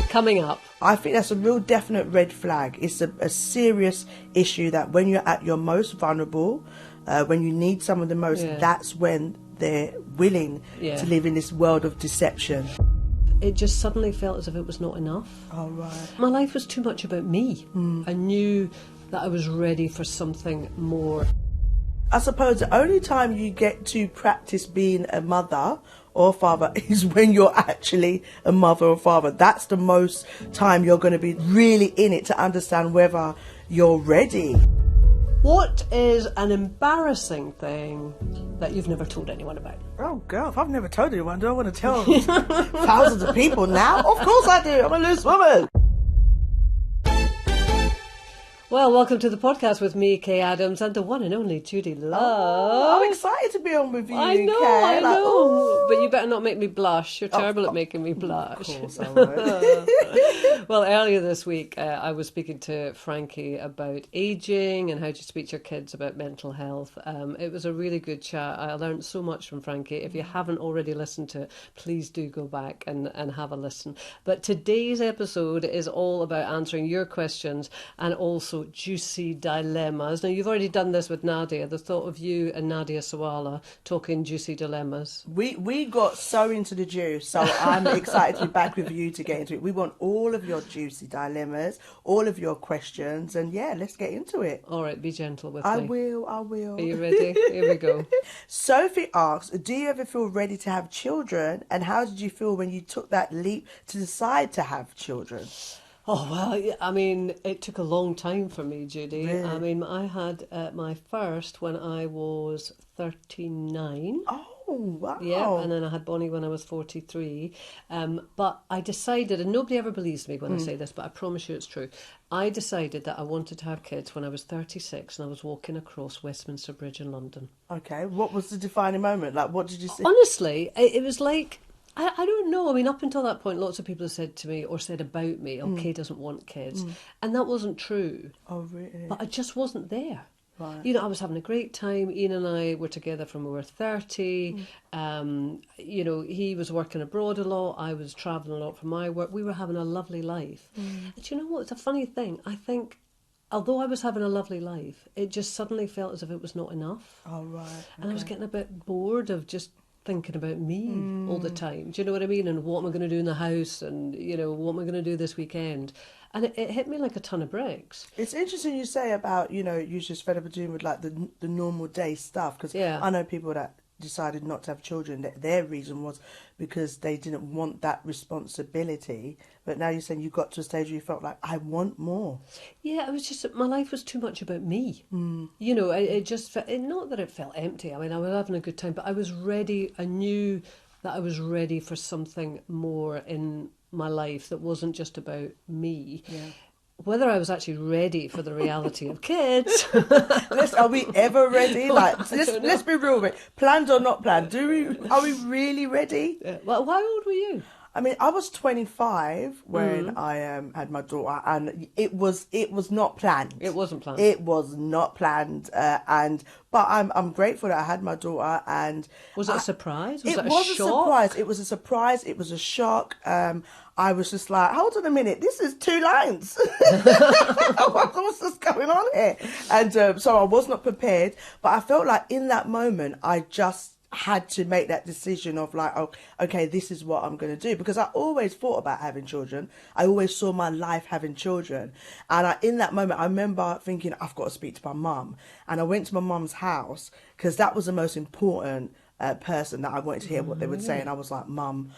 Coming up. I think that's a real definite red flag. It's a serious issue that when you're at your most vulnerable, when you need someone the most, that's when they're willing to live in this world of deception. It just suddenly felt as if it was not enough. Oh, right. My life was too much about me. I knew that I was ready for something more. I suppose the only time you get to practice being a mother or father is when you're actually a mother or father. That's the most time you're going to be really in it to understand whether you're ready. What is an embarrassing thing that you've never told anyone about? Oh, girl, if I've never told anyone, do I want to tell thousands of people now? Of course I do. I'm a loose woman. Well, welcome to the podcast with me, Kaye Adams, and the one and only Judi Love. Oh, I'm excited to be on with you, I know, Kaye. I know. But you better not make me blush. You're terrible at making me blush. Of course I won't. Well, earlier this week, I was speaking to Frankie about ageing and how to speak to your kids about mental health. It was a really good chat. I learned so much from Frankie. If you haven't already listened to it, please do go back and have a listen. But today's episode is all about answering your questions and also juicy dilemmas. Now, you've already done this with Nadia. The thought of you and Nadia Sawala talking juicy dilemmas. We got so into the juice, so I'm excited to be back with you to get into it. We want all of your juicy dilemmas, all of your questions, and let's get into it. All right, be gentle with I me. will. Are you ready? Here we go. Sophie asks, do you ever feel ready to have children, and how did you feel when you took that leap to decide to have children? Oh, well, I mean, it took a long time for me, Judi. Really? I mean, I had my first when I was 39. Oh, wow. Yeah, and then I had Bonnie when I was 43. But I decided, and nobody ever believes me when I say this, but I promise you it's true. I decided that I wanted to have kids when I was 36 and I was walking across Westminster Bridge in London. Okay, what was the defining moment? Like, what did you see? Honestly, it was like... I don't know. I mean, up until that point, lots of people have said to me or said about me, Kaye doesn't want kids. And that wasn't true. Oh, really? But I just wasn't there. Right. You know, I was having a great time. Ian and I were together from we were 30. You know, he was working abroad a lot. I was travelling a lot for my work. We were having a lovely life. And you know what? It's a funny thing. I think, although I was having a lovely life, it just suddenly felt as if it was not enough. Oh, right. Okay. And I was getting a bit bored of just thinking about me all the time. Do you know what I mean? And what am I going to do in the house? And, you know, what am I going to do this weekend? And it hit me like a ton of bricks. It's interesting you say about, you know, you just fed up with doing with like the normal day stuff. Because I know people that decided not to have children, that their reason was because they didn't want that responsibility. But now you're saying you got to a stage where you felt like, I want more. Yeah, it was just, my life was too much about me. You know, it just felt, not that it felt empty. I mean, I was having a good time, but I was ready. I knew that I was ready for something more in my life that wasn't just about me. Yeah. Whether I was actually ready for the reality of kids. Are we ever ready? Like, let's be real, mate. Planned or not planned, are we really ready? Yeah. Well, how old were you? I mean, I was 25 when I had my daughter, and it was not planned. It wasn't planned. It was not planned, but I'm grateful that I had my daughter. And was it a surprise? It was a surprise. It was a surprise. It was a shock. I was just like, hold on a minute, this is 2 lines. What's just going on here? And so I was not prepared, but I felt like in that moment, I just had to make that decision of like, oh, okay, this is what I'm going to do. Because I always thought about having children. I always saw my life having children. And in that moment, I remember thinking, I've got to speak to my mum. And I went to my mum's house because that was the most important person that I wanted to hear what they would say. And I was like, Mum,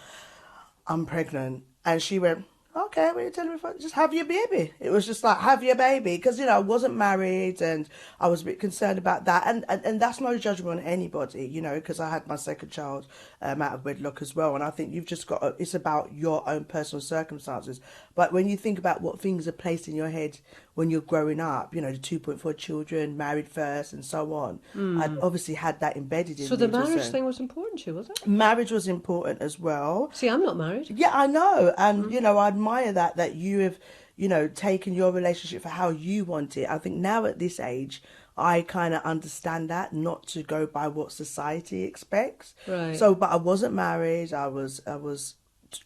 I'm pregnant. And she went, okay, what are you telling me? Just have your baby. It was just like, have your baby. Because, you know, I wasn't married and I was a bit concerned about that. And that's no judgment on anybody, you know, because I had my second child out of wedlock as well. And I think you've just got it's about your own personal circumstances. But when you think about what things are placed in your head when you're growing up, you know, the 2.4 children, married first and so on, I'd obviously had that embedded in me. So the marriage thing was important to you, was it? Marriage was important as well. See, I'm not married. Yeah, I know. And, you know, I admire that you have, you know, taken your relationship for how you want it. I think now at this age, I kind of understand that, not to go by what society expects. Right. So, but I wasn't married. I was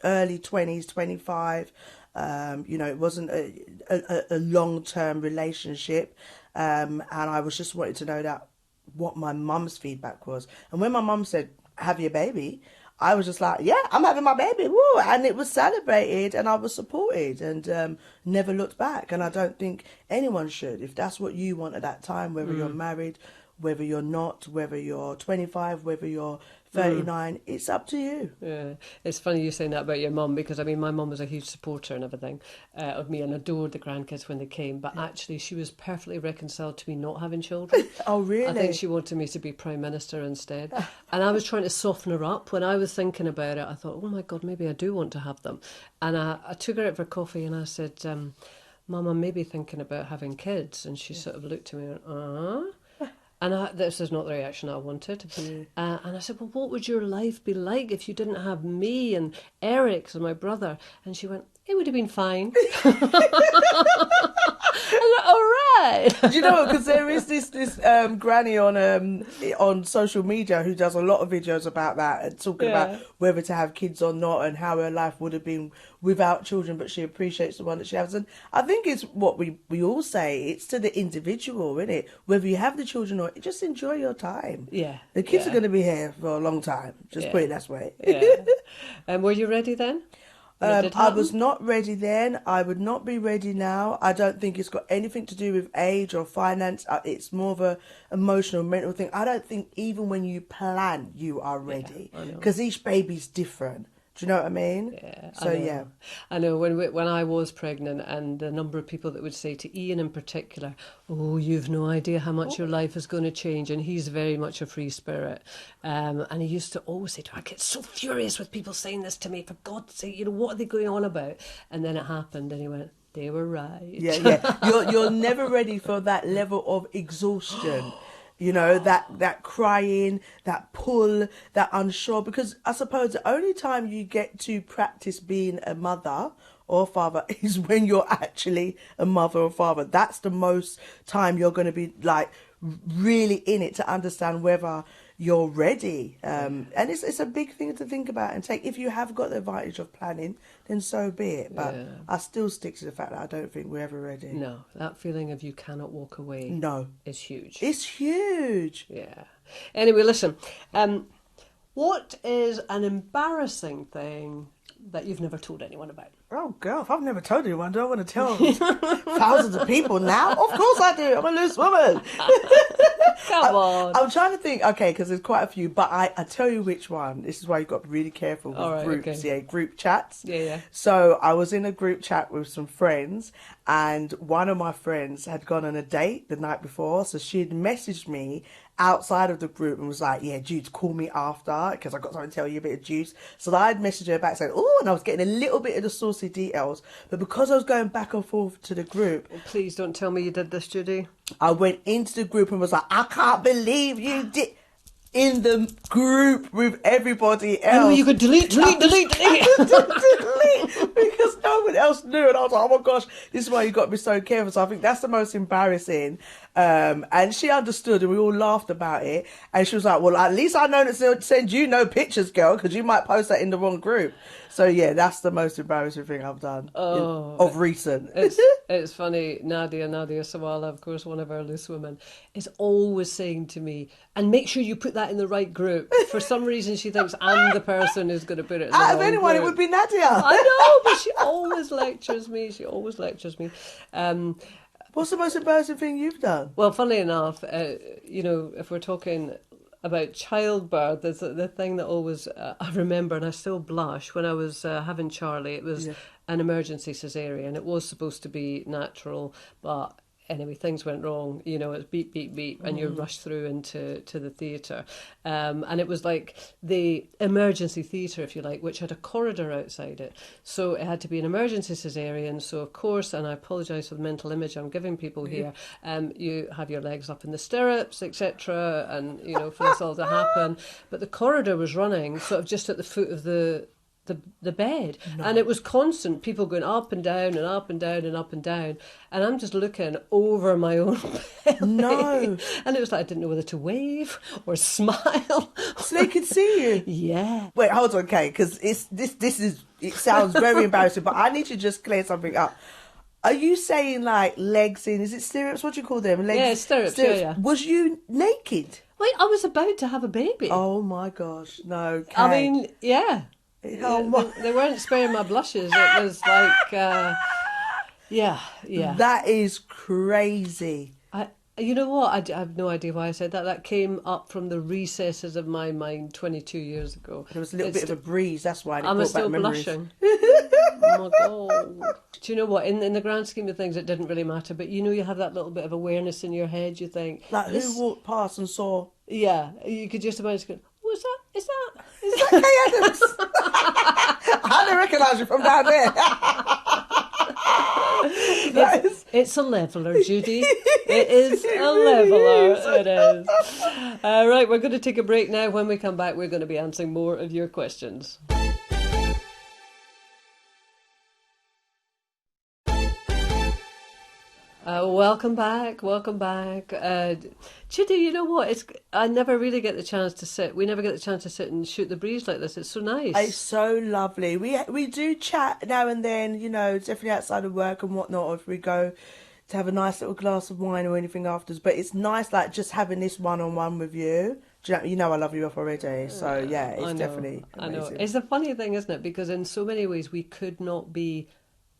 early 20s, 25. It wasn't a long-term relationship. And I was just wanting to know that what my mum's feedback was. And when my mum said, have your baby, I was just like, yeah, I'm having my baby. Woo! And it was celebrated and I was supported and never looked back. And I don't think anyone should. If that's what you want at that time, whether you're married, whether you're not, whether you're 25, whether you're 39, it's up to you. Yeah, it's funny you saying that about your mum, because I mean my mum was a huge supporter and everything of me and adored the grandkids when they came, but actually she was perfectly reconciled to me not having children. Oh, really? I think she wanted me to be Prime Minister instead. And I was trying to soften her up. When I was thinking about it, I thought, oh my God, maybe I do want to have them. And I took her out for coffee and I said, Mum, I'm maybe thinking about having kids. And she sort of looked at me and went, and this is not the reaction I wanted. And I said, well, what would your life be like if you didn't have me and Eric and my brother? And she went, it would have been fine. I went, all right. Do you know, because there is this granny on social media who does a lot of videos about that and talking about whether to have kids or not and how her life would have been without children, but she appreciates the one that she has. And I think it's what we all say, it's to the individual, isn't it? Whether you have the children or just enjoy your time. Yeah. The kids are going to be here for a long time. Just put it that way. And were you ready then? I was not ready then. I would not be ready now. I don't think it's got anything to do with age or finance. It's more of a emotional, mental thing. I don't think even when you plan, you are ready. Because each baby's different. Do you know what I mean? Yeah. So, I know when I was pregnant, and the number of people that would say to Ian in particular, oh, you've no idea how much your life is going to change. And he's very much a free spirit. And he used to always say to me, I get so furious with people saying this to me. For God's sake, what are they going on about? And then it happened and he went, they were right. Yeah. You're never ready for that level of exhaustion. You know, that crying, that pull, that unsure. Because I suppose the only time you get to practice being a mother or father is when you're actually a mother or father. That's the most time you're going to be like really in it to understand whether you're ready. And it's a big thing to think about and take. If you have got the advantage of planning, then so be it. But I still stick to the fact that I don't think we're ever ready. No, that feeling of you cannot walk away is huge. It's huge. Yeah. Anyway, listen, what is an embarrassing thing that you've never told anyone about? Oh, girl, if I've never told anyone, do I want to tell thousands of people now? Of course I do. I'm a loose woman. Come on. I'm trying to think, okay, because there's quite a few, but I tell you which one. This is why you've got to be really careful with groups, group chats. Yeah. So I was in a group chat with some friends, and one of my friends had gone on a date the night before, so she'd messaged me outside of the group and was like, yeah, Jude, call me after because I got something to tell you, a bit of juice. So I'd messaged her back saying, oh, and I was getting a little bit of the saucy details, but because I was going back and forth to the group, please don't tell me you did this, Judi. I went into the group and was like, I can't believe you did, in the group with everybody else. Oh, you could delete. Delete, because no one else knew. And I was like, oh my gosh, this is why you got to be so careful. So I think that's the most embarrassing. And she understood and we all laughed about it. And she was like, well, at least I know to send you no pictures, girl, because you might post that in the wrong group. So yeah, that's the most embarrassing thing I've done of recent. It's funny, Nadia Sawala, of course, one of our loose women, is always saying to me, and make sure you put that in the right group. For some reason, she thinks I'm the person who's going to put it in the out wrong of anyone, group. it would be Nadia. I know, but she always lectures me. What's the most embarrassing thing you've done? Well, funnily enough, if we're talking about childbirth, there's the thing that always I remember, and I still blush, when I was having Charlie. It was an emergency cesarean. It was supposed to be natural, but anyway, things went wrong. It's beep, beep, beep, and you're rushed through into the theatre. And it was like the emergency theatre, if you like, which had a corridor outside it. So it had to be an emergency cesarean. So, of course, and I apologise for the mental image I'm giving people here, you have your legs up in the stirrups, etc., and, for this all to happen. But the corridor was running sort of just at the foot of the the bed. No. And it was constant, people going up and down and up and down and up and down. And I'm just looking over my own belly. No. And it was like I didn't know whether to wave or smile. So they could see you? Yeah. Wait, hold on, Kaye, because it sounds very embarrassing, but I need to just clear something up. Are you saying like legs in? Is it stirrups? What do you call them? Legs, yeah, stirrups. Yeah. Was you naked? Wait, I was about to have a baby. Oh my gosh, no, Kaye. I mean, yeah. They weren't sparing my blushes. It was like, yeah. That is crazy. You know what? I have no idea why I said that. That came up from the recesses of my mind 22 years ago. There was a little bit of a breeze, that's why. I'm still blushing. Oh my God. Do you know what? In the grand scheme of things, it didn't really matter. But you know, you have that little bit of awareness in your head. You think, like, who walked past and saw? Yeah, you could just imagine going, what's that? Is that Kaye Adams? I don't recognise you from down there. It's a leveler, Judi. It is a leveler. It is. Right, we're going to take a break now. When we come back, we're going to be answering more of your questions. Welcome back. Judi, you know what? I never really get the chance to sit. We never get the chance to sit and shoot the breeze like this. It's so nice. It's so lovely. We do chat now and then, you know, definitely outside of work and whatnot, or if we go to have a nice little glass of wine or anything afterwards. But it's nice, like, just having this one-on-one with you. You know I love you up already. So, yeah, it's definitely amazing. I know. It's a funny thing, isn't it? Because in so many ways, we could not be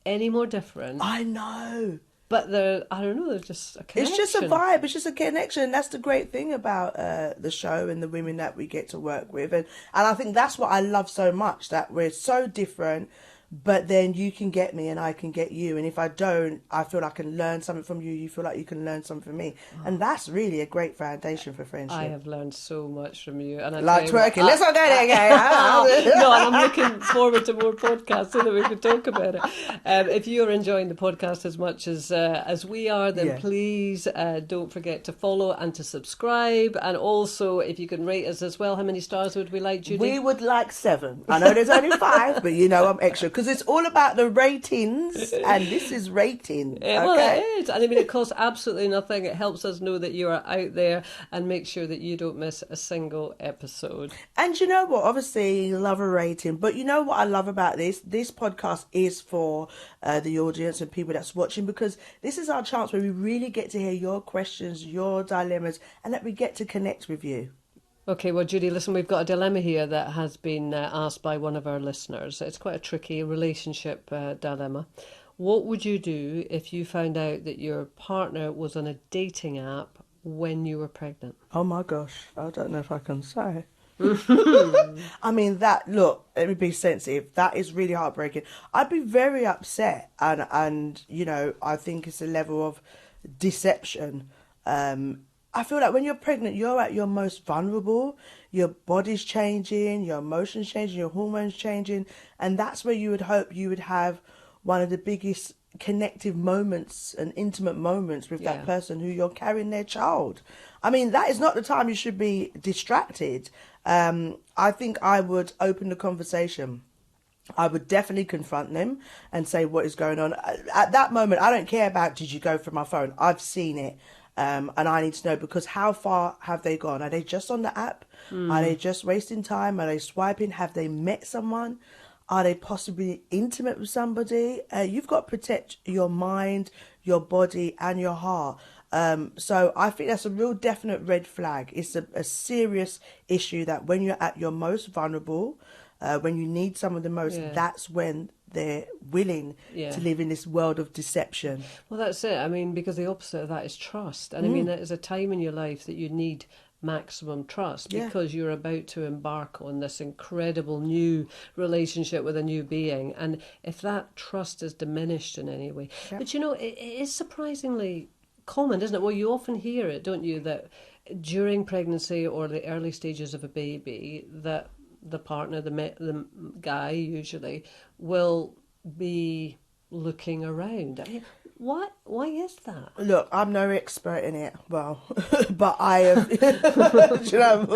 any more different. I know. But I don't know, there's just a connection. It's just a vibe, it's just a connection. That's the great thing about the show and the women that we get to work with. And I think that's what I love so much, that we're so different, but then you can get me and I can get you. And if I don't, I feel like I can learn something from you. You feel like you can learn something from me. And that's really a great foundation for friendship. I have learned so much from you. And like twerking. Let's not go there again. No, and I'm looking forward to more podcasts so that we can talk about it. If you're enjoying the podcast as much as we are, then please don't forget to follow and to subscribe. And also, if you can rate us as well, how many stars would we like, Judi? We would like 7. I know there's only 5, but you know I'm extra. Because it's all about the ratings, and this is rating. Well, it is. And I mean, it costs absolutely nothing. It helps us know that you are out there and make sure that you don't miss a single episode. And you know what? Obviously, you love a rating. But you know what I love about this? This podcast is for the audience and people that's watching, because this is our chance where we really get to hear your questions, your dilemmas, and that we get to connect with you. Okay, well, Judi, listen, we've got a dilemma here that has been asked by one of our listeners. It's quite a tricky relationship dilemma. What would you do if you found out that your partner was on a dating app when you were pregnant? Oh my gosh, I don't know if I can say. I mean, let me be sensitive. That is really heartbreaking. I'd be very upset, and you know, I think it's a level of deception. I feel like when you're pregnant, you're at your most vulnerable. Your body's changing, your emotions changing, your hormones changing. And that's where you would hope you would have one of the biggest connective moments and intimate moments with that person who you're carrying their child. I mean, that is not the time you should be distracted. I think I would open the conversation. I would definitely confront them and say what is going on. At that moment, I don't care about, did you go through my phone? I've seen it. And I need to know, because how far have they gone? Are they just on the app? Are they just wasting time? Are they swiping? Have they met someone? Are they possibly intimate with somebody? You've got to protect your mind, your body and your heart. So I think that's a real definite red flag. It's a serious issue that when you're at your most vulnerable, when you need someone the most, that's when they're willing to live in this world of deception. Well, that's it. I mean, because the opposite of that is trust. And I mean, that is a time in your life that you need maximum trust, because you're about to embark on this incredible new relationship with a new being. And if that trust is diminished in any way, but you know, it is surprisingly common, isn't it? Well, you often hear it, don't you, that during pregnancy or the early stages of a baby, that the partner, the guy usually, will be looking around. I mean, why is that? Look, I'm no expert in it. Well, but I have. You know,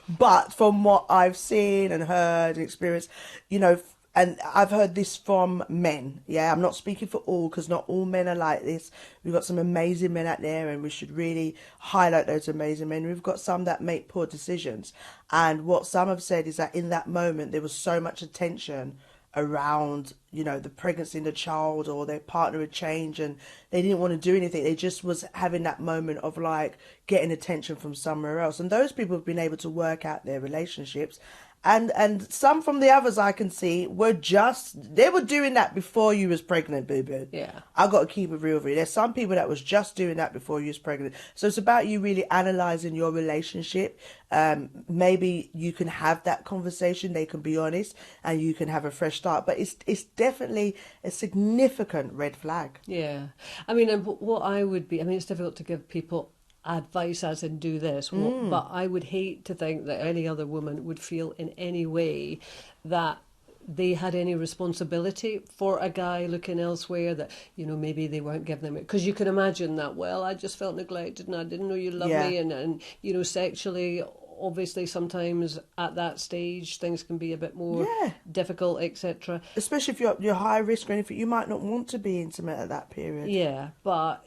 But from what I've seen and heard and experienced, you know, and I've heard this from men. Yeah, I'm not speaking for all because not all men are like this. We've got some amazing men out there and we should really highlight those amazing men. We've got some that make poor decisions. And what some have said is that in that moment, there was so much attention around, you know, the pregnancy and the child, or their partner had changed and they didn't want to do anything. They just was having that moment of like getting attention from somewhere else. And those people have been able to work out their relationships. And some from the others I can see they were doing that before you was pregnant, boo boo. Yeah. I got to keep it real with you. There's some people that was just doing that before you was pregnant. So it's about you really analysing your relationship. Maybe you can have that conversation. They can be honest and you can have a fresh start. But it's definitely a significant red flag. Yeah. I mean, and what I would be, I mean, it's difficult to give people advice as in do this, but I would hate to think that any other woman would feel in any way that they had any responsibility for a guy looking elsewhere, that, you know, maybe they weren't giving them it. Because you can imagine that, well, I just felt neglected and I didn't know you loved me. And, you know, sexually, obviously, sometimes at that stage, things can be a bit more difficult, etc. Especially if you're high risk or anything, you might not want to be intimate at that period. Yeah, but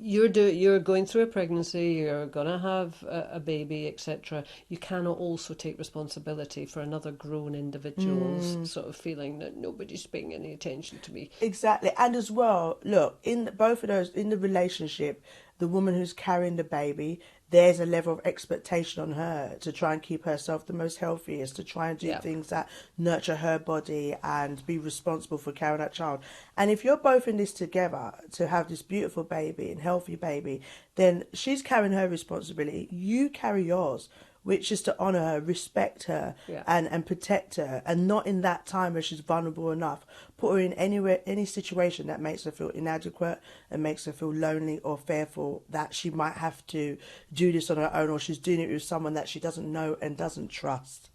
you're going through a pregnancy, you're going to have a baby, etc. You cannot also take responsibility for another grown individual's sort of feeling that nobody's paying any attention to me. Exactly. And as well, look, in both of those, in the relationship, the woman who's carrying the baby, there's a level of expectation on her to try and keep herself the most healthiest, to try and do things that nurture her body and be responsible for carrying that child. And if you're both in this together to have this beautiful baby and healthy baby, then she's carrying her responsibility. You carry yours, which is to honour her, respect her, and protect her, and not in that time where she's vulnerable enough. Put her in any situation that makes her feel inadequate and makes her feel lonely or fearful that she might have to do this on her own, or she's doing it with someone that she doesn't know and doesn't trust.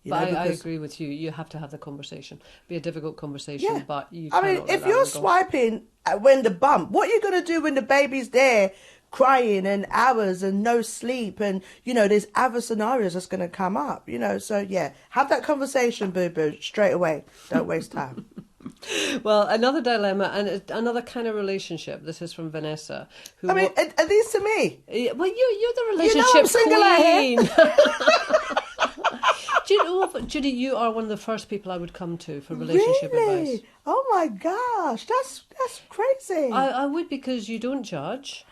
But I agree with you. You have to have the conversation. Be a difficult conversation, but you I mean, if you're swiping when the bump, what are you going to do when the baby's there crying and hours and no sleep, and, you know, there's other scenarios that's going to come up, you know? So, yeah, have that conversation, boo-boo, straight away. Don't waste time. Well, another dilemma and another kind of relationship. This is from Vanessa. Who I mean, are these to me? Well, you're the relationship I'm single queen. Do you know, Judi, you are one of the first people I would come to for relationship advice. Oh my gosh, that's crazy. I would, because you don't judge.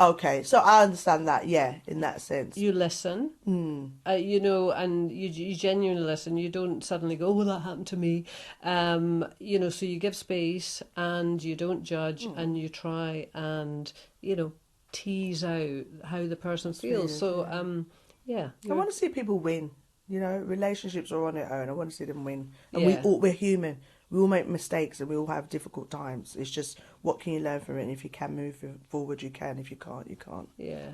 Okay, so I understand that, yeah, in that sense. You listen, you know, and you genuinely listen. You don't suddenly go, oh, well, that happened to me. You know, so you give space and you don't judge and you try and, you know, tease out how the person feels. So, yeah. I want to see people win. You know, relationships are on their own. I want to see them win. And we're human. We all make mistakes and we all have difficult times. It's just, what can you learn from it? And if you can move forward, you can. If you can't, you can't. Yeah.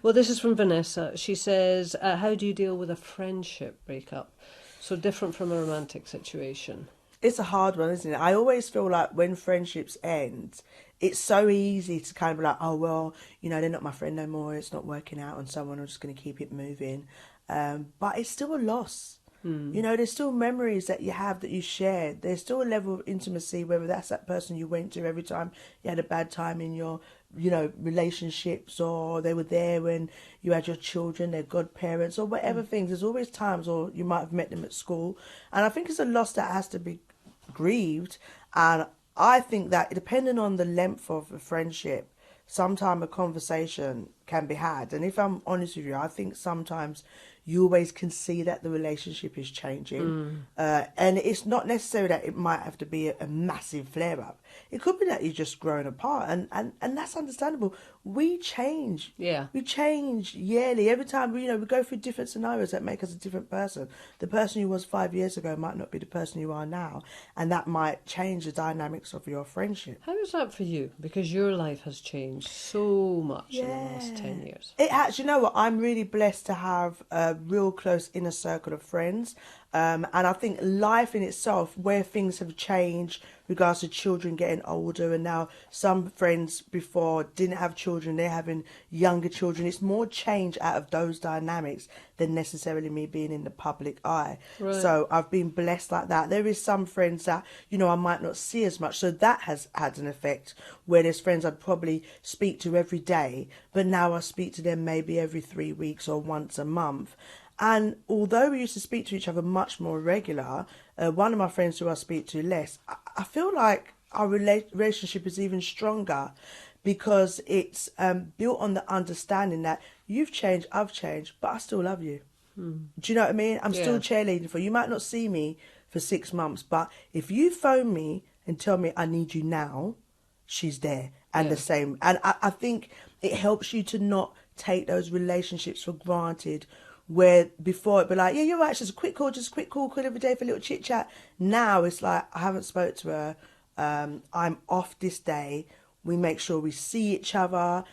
Well, this is from Vanessa. She says, how do you deal with a friendship breakup? So different from a romantic situation. It's a hard one, isn't it? I always feel like when friendships end, it's so easy to kind of be like, oh, well, you know, they're not my friend no more. It's not working out on someone. I'm just going to keep it moving. But it's still a loss. You know, there's still memories that you have that you shared. There's still a level of intimacy, whether that's that person you went to every time you had a bad time in your, you know, relationships, or they were there when you had your children, their godparents, or whatever things. There's always times, or you might have met them at school. And I think it's a loss that has to be grieved. And I think that depending on the length of a friendship, sometimes a conversation can be had. And if I'm honest with you, I think sometimes you always can see that the relationship is changing. And it's not necessarily that it might have to be a massive flare-up. It could be that you're just growing apart, and that's understandable. We change. Yeah. We change yearly. Every time, we go through different scenarios that make us a different person. The person you was 5 years ago might not be the person you are now, and that might change the dynamics of your friendship. How is that for you? Because your life has changed so much in the last 10 years. It has. You know what? I'm really blessed to have a real close inner circle of friends. And I think life in itself, where things have changed, regards to children getting older, and now some friends before didn't have children, they're having younger children. It's more change out of those dynamics than necessarily me being in the public eye. Right. So I've been blessed like that. There is some friends that, you know, I might not see as much. So that has had an effect, where there's friends I'd probably speak to every day, but now I speak to them maybe every 3 weeks or once a month. And although we used to speak to each other much more regular, one of my friends who I speak to less, I feel like our relationship is even stronger, because it's built on the understanding that you've changed, I've changed, but I still love you. Do you know what I mean? I'm still cheerleading for you. You might not see me for 6 months, but if you phone me and tell me I need you now, she's there. And the same. And I think it helps you to not take those relationships for granted, where before it'd be like, yeah, you're right, just a quick call, call every day for a little chit chat. Now it's like, I haven't spoke to her, I'm off this day. We make sure we see each other,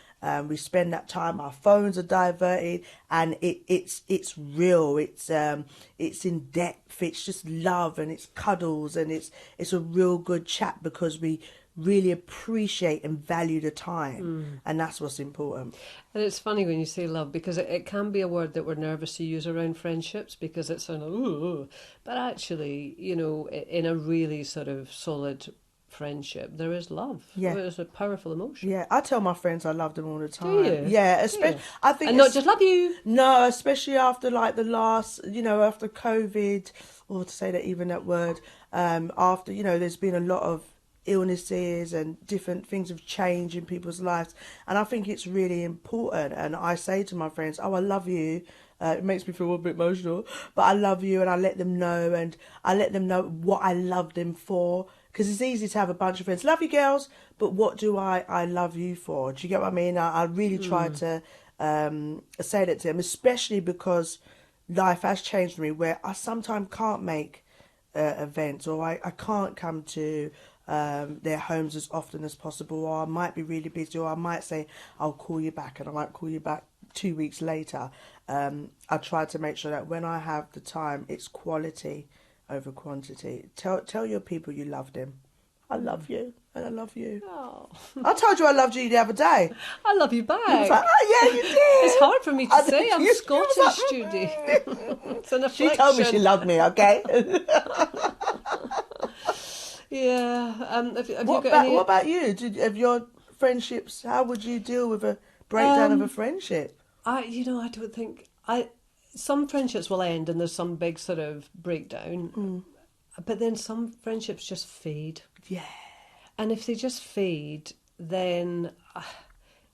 we spend that time, our phones are diverted, and it's real, it's in depth, it's just love, and it's cuddles, and it's a real good chat, because we really appreciate and value the time, and that's what's important. And it's funny when you say love, because it can be a word that we're nervous to use around friendships, because it's sort of, ooh, but actually, you know, in a really sort of solid friendship, there is love. Yeah, It's a powerful emotion. yeah. I tell my friends I love them all the time. Do you? Yeah, especially I think, and not just love you. No, especially after like the last, you know, after COVID, or to say that even that word, after, you know, there's been a lot of illnesses and different things have changed in people's lives, and I think it's really important. And I say to my friends, oh, I love you. It makes me feel a bit emotional, but I love you, and I let them know, and I let them know what I love them for, because it's easy to have a bunch of friends, love you girls, but what do I love you for? Do you get what I mean? I really try to say that to them, especially because life has changed for me, where I sometimes can't make events, or I can't come to their homes as often as possible, or I might be really busy, or I might say I'll call you back, and I might call you back 2 weeks later. I try to make sure that when I have the time, it's quality over quantity. Tell your people you love them. I love you, and I love you. Oh. I told you I loved you the other day. I love you back. You was like, oh yeah, you did. It's hard for me to say. I'm you Scottish, was like, Judi. It's an affliction. She told me she loved me, okay? Yeah. Have you What got any... about you? Of your friendships, how would you deal with a breakdown of a friendship? I don't think... Some friendships will end and there's some big sort of breakdown. But then some friendships just fade. Yeah. And if they just fade, then...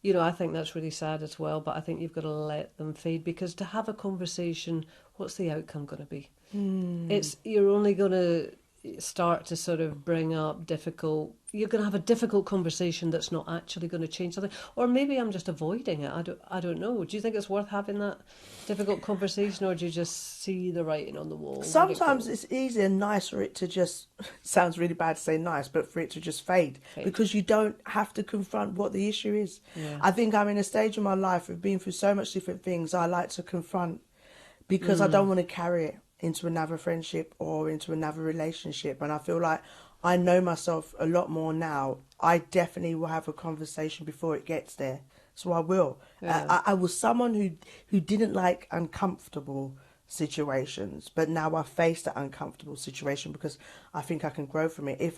You know, I think that's really sad as well, but I think you've got to let them fade, because to have a conversation, what's the outcome going to be? You're only going to start to sort of bring up you're going to have a difficult conversation that's not actually going to change something. Or maybe I'm just avoiding it. I don't know. Do you think it's worth having that difficult conversation, or do you just see the writing on the wall? Sometimes it's easy and nice for it to just, sounds really bad to say nice, but for it to just fade. Because you don't have to confront what the issue is. Yeah. I think I'm in a stage of my life of being through so much different things I like to confront, because I don't want to carry it into another friendship or into another relationship. And I feel like I know myself a lot more now. I definitely will have a conversation before it gets there. So I will. Yeah. I was someone who didn't like uncomfortable situations, but now I face that uncomfortable situation because I think I can grow from it.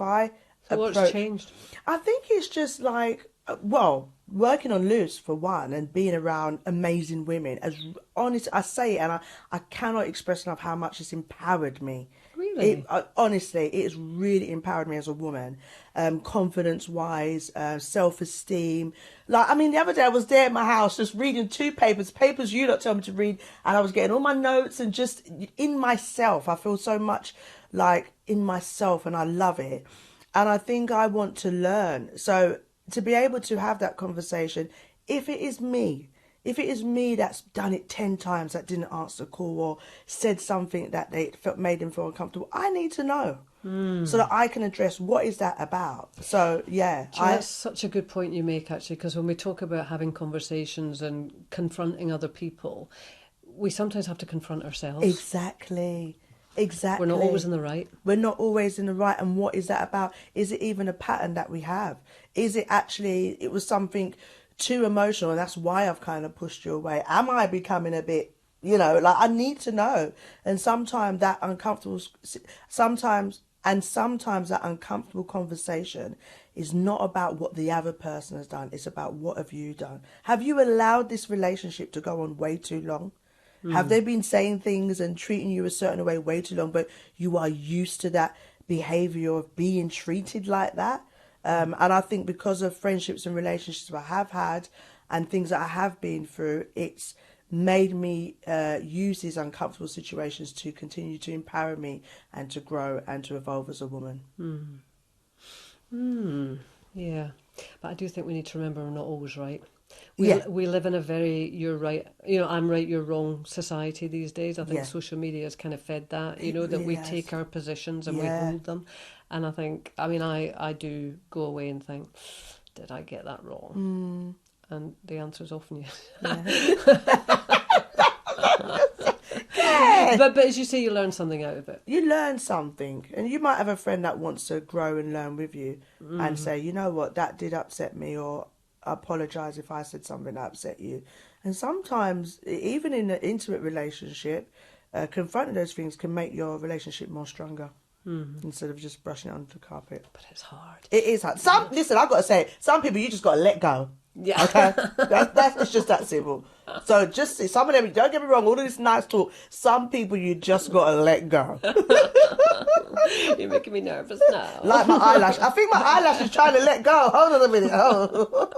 What's changed? I think it's just like, well, working on Loose for one, and being around amazing women. As honest, I say it, and I cannot express enough how much it's empowered me. Really? Honestly, it's really empowered me as a woman, confidence-wise, self-esteem. Like, I mean, the other day I was there at my house just reading papers you lot told me to read, and I was getting all my notes, and just in myself, I feel so much like in myself, and I love it. And I think I want to learn. So to be able to have that conversation, if it is me that's done it 10 times, that didn't answer the call or said something that made them feel uncomfortable, I need to know so that I can address what is that about. So yeah, that's such a good point you make, actually, because when we talk about having conversations and confronting other people, we sometimes have to confront ourselves. Exactly. Exactly. We're not always in the right. We're not always in the right. And what is that about? Is it even a pattern that we have? Is it actually, it was something too emotional and that's why I've kind of pushed you away? Am I becoming a bit, like I need to know. And sometimes that uncomfortable, sometimes that uncomfortable conversation is not about what the other person has done. It's about what have you done? Have you allowed this relationship to go on way too long? Have they been saying things and treating you a certain way way too long, but you are used to that behavior of being treated like that? And I think because of friendships and relationships I have had and things that I have been through, it's made me use these uncomfortable situations to continue to empower me and to grow and to evolve as a woman. Yeah. But I do think we need to remember we're not always right. Yeah. We live in a very you're right, I'm right, you're wrong society these days. I think Yeah. social media has kind of fed that, It that really we has. take our positions and we Yeah. hold them. And I think, I do go away and think, did I get that wrong? And the answer is often yes. Yeah. But as you say, you learn something out of it. You learn something, and you might have a friend that wants to grow and learn with you and say, you know what, that did upset me, or apologize if I said something that upset you. And sometimes, even in an intimate relationship, confronting those things can make your relationship more stronger instead of just brushing it under the carpet. But it's hard. It is hard. Listen, I've got to say, some people you just got to let go. Yeah. Okay? It's just that simple. So just some of them, don't get me wrong, all of this nice talk, some people you just got to let go. You're making me nervous now. Like my eyelash. I think my eyelash is trying to let go. Hold on a minute. Oh.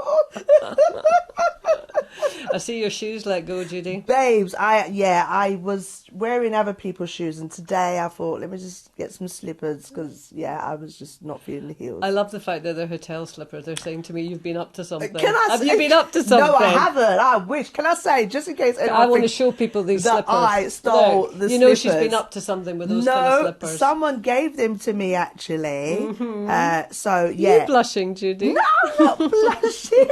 I see your shoes let go, Judy. Babes, I was wearing other people's shoes, and today I thought, let me just get some slippers, because, I was just not feeling the heels. I love the fact that they're hotel slippers. They're saying to me, you've been up to something. Have you been up to something? No, I haven't. I wish. Can I say, just in case anyone I want to show people these that slippers. I stole the You know slippers. she's been up to something with those kind of slippers. Someone gave them to me, actually. So, You're blushing, Judy. No, I'm not blushing.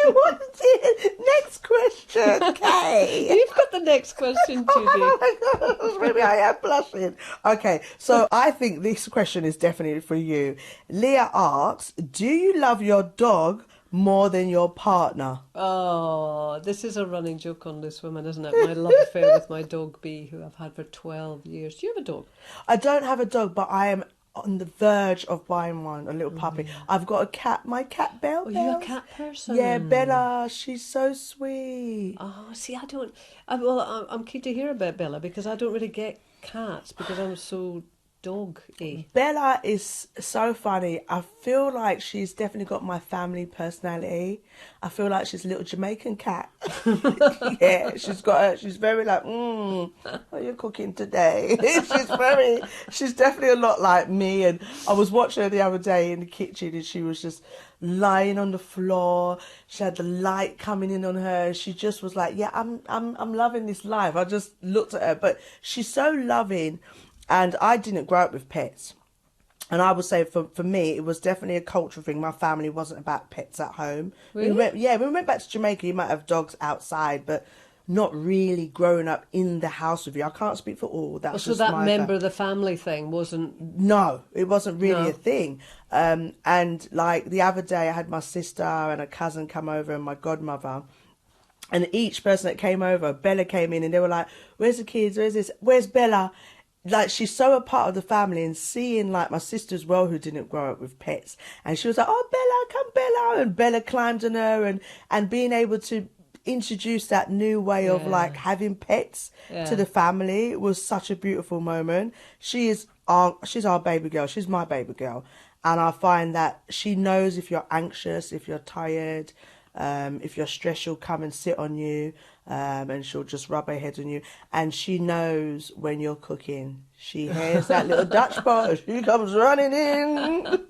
Next question, Kaye. You've got the next question, Judy. Oh my gosh, maybe I am blushing. Okay, so I think this question is definitely for you. Leah asks, do you love your dog more than your partner? Oh, this is a running joke on Loose Women, isn't it? My love affair with my dog Bee, who I've had for 12 years. Do you have a dog? I don't have a dog, but I am on the verge of buying one, a little puppy. I've got a cat, my cat Belle. Oh, you're a cat person? Yeah, Bella, she's so sweet. Oh, see, I'm keen to hear about Bella, because I don't really get cats because I'm so dog-y. Bella is so funny. I feel like she's definitely got my family personality. I feel like she's a little Jamaican cat. Yeah, she's very like, what are you cooking today? She's definitely a lot like me. And I was watching her the other day in the kitchen, and she was just lying on the floor. She had the light coming in on her. She just was like, yeah, I'm loving this life. I just looked at her, but she's so loving. And I didn't grow up with pets. And I would say for me, it was definitely a cultural thing. My family wasn't about pets at home. Really? When we went back to Jamaica, you might have dogs outside, but not really growing up in the house with you. I can't speak for all. That was So just that my member of the family thing wasn't... No, it wasn't really No. a thing. And like the other day, I had my sister and a cousin come over and my godmother. And each person that came over, Bella came in and they were like, where's the kids? Where's this? Where's Bella? Like, she's so a part of the family, and seeing like my sister as well, who didn't grow up with pets, and she was like, oh, Bella, come Bella, and Bella climbed on her, and being able to introduce that new way of like having pets to the family was such a beautiful moment. She's our baby girl. She's my baby girl. And I find that she knows if you're anxious, if you're tired, if you're stressed, she'll come and sit on you, and she'll just rub her head on you. And she knows when you're cooking. She hears that little Dutch pot. She comes running in.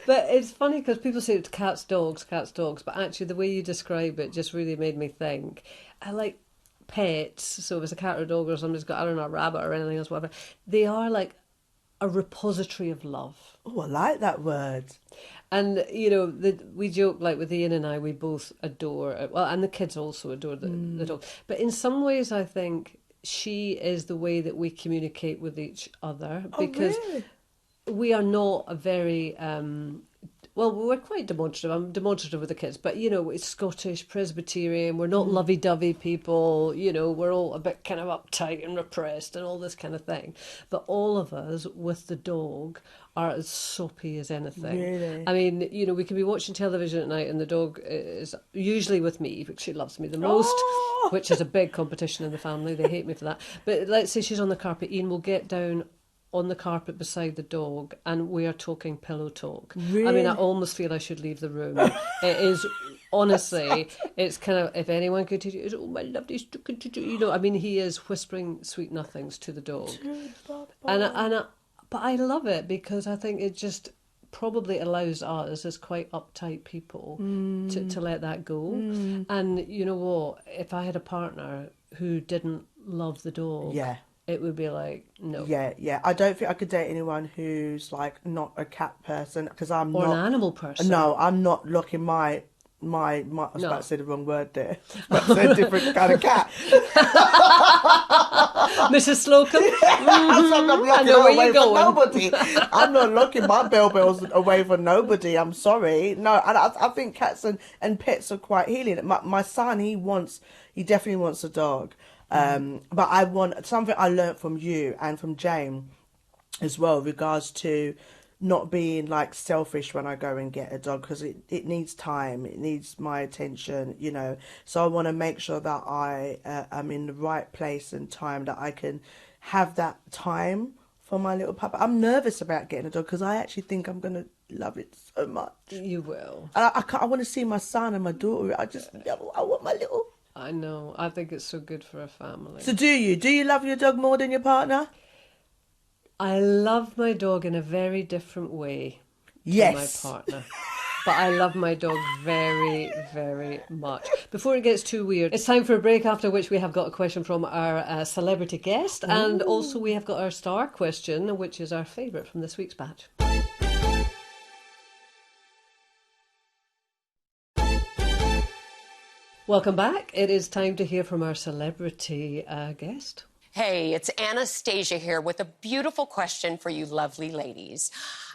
But it's funny because people say it's cats, dogs, but actually the way you describe it just really made me think. I like pets, so if it's a cat or a dog or somebody's got, I don't know, a rabbit or anything else, whatever, they are like a repository of love. Oh, I like that word. And, you know, we joke, like with Ian and I, we both adore, well, and the kids also adore the dog. But in some ways, I think she is the way that we communicate with each other, Oh, because really? we are not a very well, we're quite demonstrative. I'm demonstrative with the kids, but it's Scottish Presbyterian. We're not lovey-dovey people. We're all a bit kind of uptight and repressed and all this kind of thing. But all of us with the dog are as soppy as anything. Really? I mean, we can be watching television at night and the dog is usually with me because she loves me the most, Oh, which is a big competition in the family. They hate me for that. But let's say she's on the carpet. Ian will get down on the carpet beside the dog and we are talking pillow talk. I mean, I really? almost feel I should leave the room. It is, honestly, it's kind of, if anyone could teach you, oh, my love, I mean, he is whispering sweet nothings to the dog. But I love it because I think it just probably allows us as quite uptight people to let that go. And you know what? If I had a partner who didn't love the dog, Yeah. it would be like, no. Yeah. I don't think I could date anyone who's like not a cat person, because I'm Or not. an animal person. No, I'm not locking my. I was No. about to say the wrong word there. I was about to say a different kind of cat. Mrs. Slocum? I'm not I locking know her where away you're for going. nobody. I'm not locking my bell bells away for nobody. I'm sorry. No, and I think cats and pets are quite healing. My son, he definitely wants a dog. But I want something I learnt from you and from Jane as well, regards to not being like selfish when I go and get a dog, because it needs time, it needs my attention, so I want to make sure that I am in the right place and time, that I can have that time for my little puppy. I'm nervous about getting a dog because I actually think I'm going to love it so much. You will. And I want to see my son and my daughter. I want my little. I know. I think it's so good for a family. So do you love your dog more than your partner? I love my dog in a very different way to Yes. my partner. But I love my dog very, very much. Before it gets too weird, it's time for a break, after which we have got a question from our celebrity guest. And also we have got our star question, which is our favourite from this week's batch. Welcome back. It is time to hear from our celebrity guest. Hey, it's Anastasia here with a beautiful question for you lovely ladies.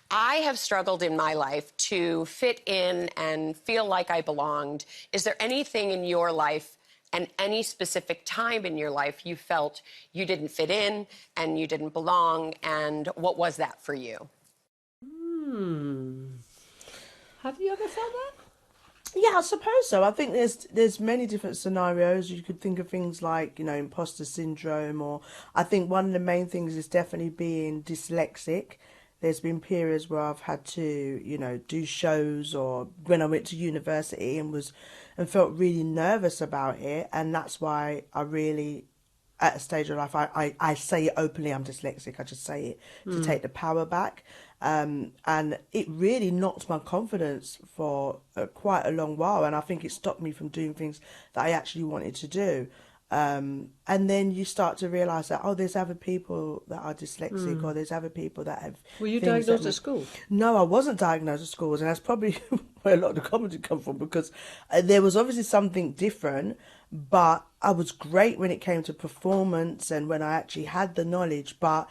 I have struggled in my life to fit in and feel like I belonged. Is there anything in your life and any specific time in your life you felt you didn't fit in and you didn't belong, and what was that for you? Have you ever felt that? Yeah, I suppose so. I think there's many different scenarios. You could think of things like, imposter syndrome, or I think one of the main things is definitely being dyslexic. There's been periods where I've had to, do shows, or when I went to university and felt really nervous about it, and that's why I really, at a stage of life, I say it openly, I'm dyslexic. I just say it to take the power back. And it really knocked my confidence for quite a long while, and I think it stopped me from doing things that I actually wanted to do. And then you start to realise that, there's other people that are dyslexic, or there's other people that have. Were you diagnosed at school? No, I wasn't diagnosed at school, and that's probably where a lot of the comedy come from, because there was obviously something different, but I was great when it came to performance and when I actually had the knowledge. But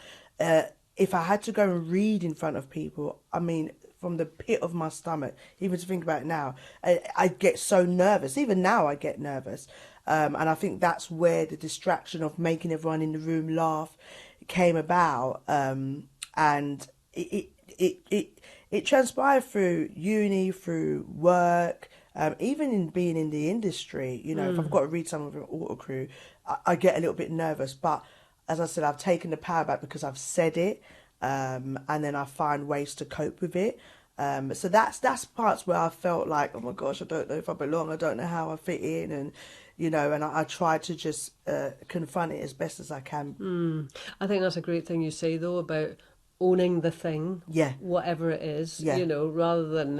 if I had to go and read in front of people, I mean, from the pit of my stomach, even to think about it now, I get so nervous. Even now I get nervous. And I think that's where the distraction of making everyone in the room laugh came about. And it transpired through uni, through work, even in being in the industry. If I've got to read something from auto crew, I get a little bit nervous. But as I said, I've taken the power back because I've said it, and then I find ways to cope with it. So that's parts where I felt like, oh my gosh, I don't know if I belong, I don't know how I fit in, and and I try to just confront it as best as I can. I think that's a great thing you say, though, about owning the thing, Yeah. whatever it is, Yeah. rather than,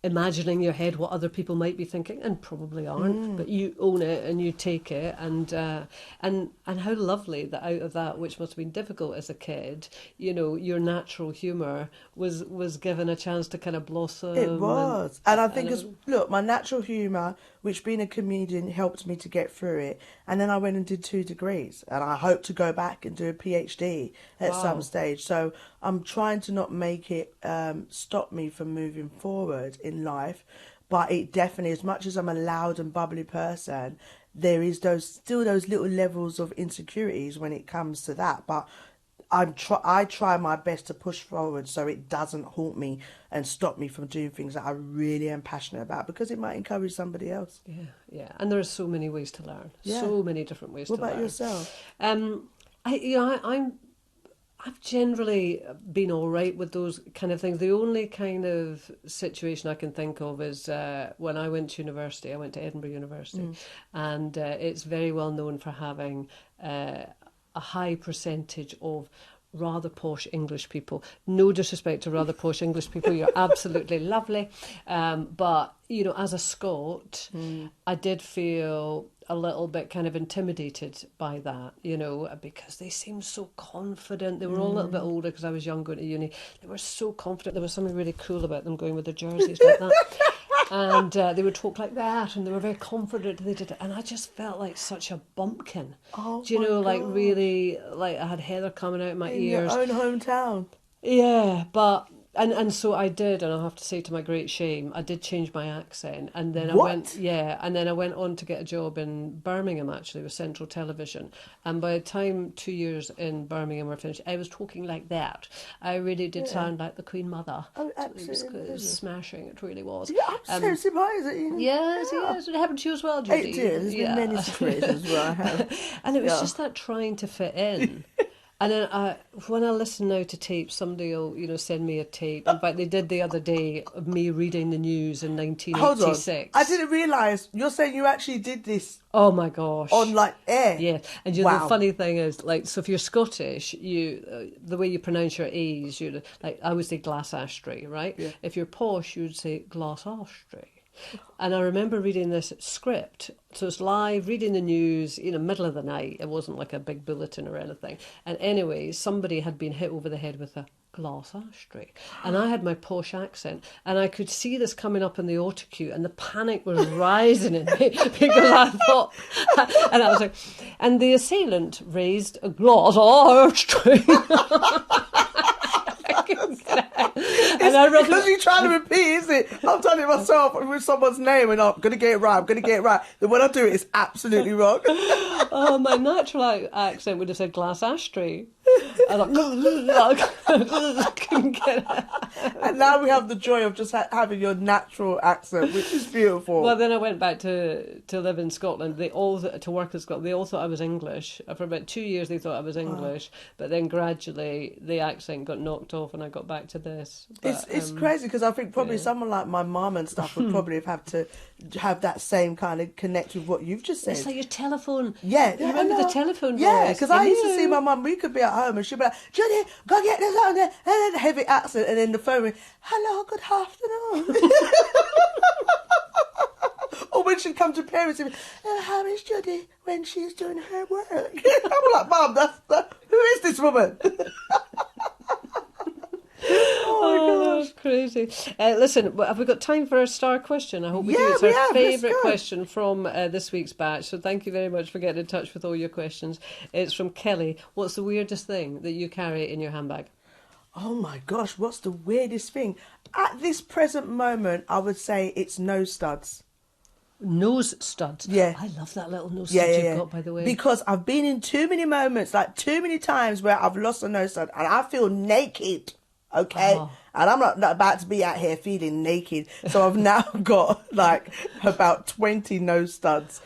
imagining in your head what other people might be thinking, and probably aren't, but you own it and you take it, and how lovely that out of that, which must have been difficult as a kid, you know, your natural humour was given a chance to kind of blossom. It was. And I think, look, my natural humour, which being a comedian helped me to get through it. And then I went and did 2 degrees. And I hope to go back and do a PhD at some stage. So I'm trying to not make it stop me from moving forward in life. But it definitely, as much as I'm a loud and bubbly person, there is still those little levels of insecurities when it comes to that. But I try my best to push forward so it doesn't haunt me and stop me from doing things that I really am passionate about, because it might encourage somebody else. Yeah. And there are so many ways to learn. Yeah. So many different ways to learn. What about yourself? I've generally been all right with those kind of things. The only kind of situation I can think of is when I went to university. I went to Edinburgh University, and it's very well known for having a high percentage of rather posh English people. No disrespect to rather posh English people, you're absolutely lovely. But, you know, as a Scot, I did feel a little bit kind of intimidated by that, you know, because they seemed so confident. They were all a little bit older because I was young going to uni. They were so confident. There was something really cool about them going with their jerseys like that. And they would talk like that, and they were very confident they did it. And I just felt like such a bumpkin. Oh, do you know, God. like really, like I had heather coming out of my ears. In your own hometown. Yeah, but... And so I did, and I have to say, to my great shame, I did change my accent, and then I went on to get a job in Birmingham, actually, with Central Television. And by the time 2 years in Birmingham were finished, I was talking like that. I really did sound like the Queen Mother. Oh, absolutely. It was smashing, it really was. Yeah, I'm so surprised at you. Yes, it happened to you as well, Judi. It did. There's been many situations where I have. And it was just that trying to fit in. And then when I listen now to tapes, somebody will, you know, send me a tape. In fact, they did the other day of me reading the news in 1986. Hold on. I didn't realise. You're saying you actually did this. Oh my gosh. On like air. Yeah. And you know, the funny thing is, like, so if you're Scottish, you the way you pronounce your A's, you like, I would say glass ashtray, right? Yeah. If you're posh, you would say glass ashtray. And I remember reading this script, so it's live, reading the news, you know, middle of the night. It wasn't like a big bulletin or anything. And anyway, somebody had been hit over the head with a glass ashtray. And I had my posh accent, and I could see this coming up in the autocue, and the panic was rising in me because I thought, and I was like, and the assailant raised a glass ashtray. Because you're trying to repeat, is it? I've done it myself with someone's name, and I'm going to get it right. Then when I do it, it's absolutely wrong. Oh, my natural accent would have said glass ashtray. And I couldn't get it. And now we have the joy of just having your natural accent, which is beautiful. Well, then I went back to live in Scotland. To work in Scotland. They all thought I was English. For about 2 years, they thought I was English. But then gradually, the accent got knocked off, and I got back to this. But, it's crazy, because I think probably someone like my mum and stuff would probably have had to have that same kind of connect with what you've just said. It's like your telephone. Yeah. You remember the telephone voice? Yeah, because I used to see my mum. We could be at home, and she'd be like, Judi, go get this on there, and then heavy accent, and then the phone ring, hello, good afternoon. Or when she'd come to parents, and be, how is Judi when she's doing her work? I'm like, Mum, who is this woman? Oh my gosh. Crazy. Listen, have we got time for our star question? I hope we do. It's our favourite question from this week's batch. So thank you very much for getting in touch with all your questions. It's from Kelly. What's the weirdest thing that you carry in your handbag? Oh my gosh, what's the weirdest thing? At this present moment, I would say it's nose studs. Nose studs? Yeah. I love that little nose stud you've got, by the way. Because I've been in too many moments, like too many times where I've lost a nose stud and I feel naked. Okay, and I'm not about to be out here feeling naked, so I've now got like about 20 nose studs.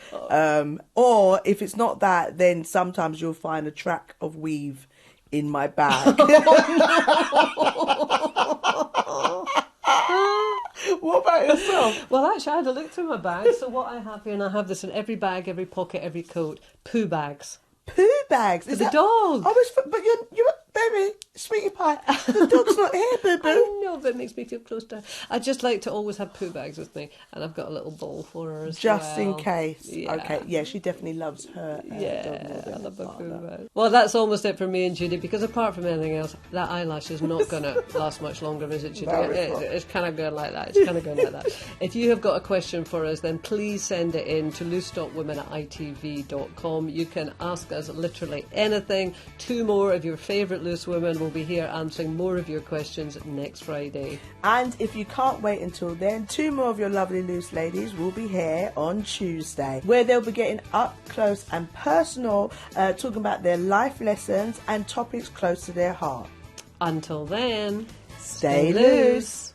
Or if it's not that, then sometimes you'll find a track of weave in my bag. What about yourself? Well, actually, I had a look through my bag. So what I have here, and I have this in every bag, every pocket, every coat, poo bags. Poo bags? Is the dog. But you baby, sweetie pie, the dog's not here, boo-boo. I know. love. It makes me feel close to her. I just like to always have poo bags with me, and I've got a little bowl for her as Just well. in case. Yeah. Okay, yeah, she definitely loves her dog more Yeah, than I her love my poo partner. bag. Well, that's almost it for me and Judy, because apart from anything else, that eyelash is not going to last much longer, is it, Judy? No, it's not. It's kind of going like that. It's kind of going like that. If you have got a question for us, then please send it in to loose.women@itv.com. You can ask us literally anything. 2 more of your favourite loose women will be here answering more of your questions next Friday. And if you can't wait until then, 2 more of your lovely loose ladies will be here on Tuesday, where they'll be getting up close and personal, talking about their life lessons and topics close to their heart. Until then, Stay loose.